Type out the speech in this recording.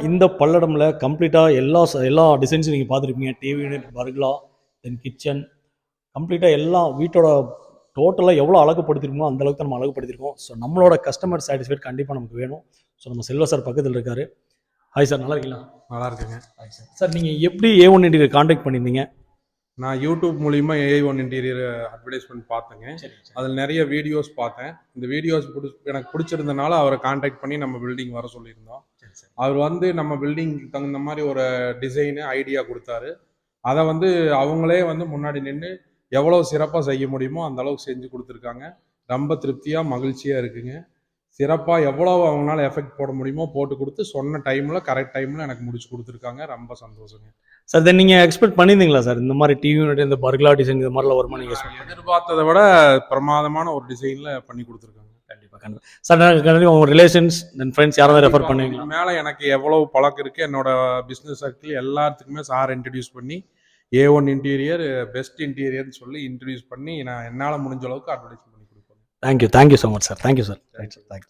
இந்த பல்லடம்ல கம்ப்ளீட்டாக எல்லா டிசைன்ஸும் நீங்கள் பார்த்துருப்பீங்க. டிவி யூனிட், பர்க்லா, தென் கிச்சன், கம்ப்ளீட்டாக எல்லாம் வீட்டோட டோட்டலாக எவ்வளோ அழகுப்படுத்திருக்கோமோ அந்த அளவுக்கு நம்ம அழகுப்படுத்திருக்கோம். ஸோ நம்மளோட கஸ்டமர் சாட்டிஸ்ஃபைட் கண்டிப்பாக நமக்கு வேணும். ஸோ நம்ம செல்வ சார் பக்கத்தில் இருக்காரு. ஹாய் சார், நல்லா இருக்கீங்களா? நல்லா இருக்குங்க. சார் நீங்கள் எப்படி A1 இன்டீரியர் காண்டாக்ட் பண்ணியிருந்தீங்க? நான் யூடியூப் மூலிமா A1 இன்டீரியர் அட்வர்டைஸ்மெண்ட் பார்த்தேங்க. அதில் நிறைய வீடியோஸ் பார்த்தேன். இந்த வீடியோஸ் எனக்கு பிடிச்சிருந்தனால அவரை காண்டாக்ட் பண்ணி நம்ம பில்டிங் வர சொல்லியிருந்தோம். அவர் வந்து நம்ம பில்டிங்க்கு தகுந்த மாதிரி ஒரு டிசைனு ஐடியா கொடுத்தாரு. அதை வந்து அவங்களே வந்து முன்னாடி நின்று எவ்வளோ சிறப்பாக செய்ய முடியுமோ அந்த அளவுக்கு செஞ்சு கொடுத்துருக்காங்க. ரொம்ப திருப்தியாக மகிழ்ச்சியாக இருக்குங்க. சிறப்பாக எவ்வளோ அவங்களால எஃபெக்ட் போட முடியுமோ போட்டு கொடுத்து சொன்ன டைமில் கரெக்ட் டைமில் எனக்கு முடிச்சு கொடுத்துருக்காங்க. ரொம்ப சந்தோஷங்க சார். தென் நீங்கள் எக்ஸ்பெக்ட் பண்ணியிருந்தீங்களா சார் இந்த மாதிரி டிவி யூனிட், இந்த பர்க்லா டிசைன் இது மாதிரிலாம் வருமா? நீங்கள் எதிர்பார்த்ததை விட பிரமாதமான ஒரு டிசைனில் பண்ணி கொடுத்துருக்காங்க. கண்டிப்பாக சார். கண்டிப்பாக உங்கள் ரிலேஷன்ஸ் தென் ஃப்ரெண்ட்ஸ் யாராவது ரெஃபர் பண்ணுவீங்களா? மேலே எனக்கு எவ்வளோ பழக்கம் இருக்குது, என்னோட பிஸ்னஸ் சர்க்கிள் எல்லாத்துக்குமே சார் இன்ட்ரடியூஸ் பண்ணி A1 இன்டீரியர் பெஸ்ட் இன்டீரியர்னு சொல்லி இன்ட்ரடியூஸ் பண்ணி நான் என்னால் முடிஞ்ச அளவுக்கு அட்வர்டைஸ் பண்ணி கொடுப்பேன். Thank you so much sir. Thank you sir. Right sir, thank you.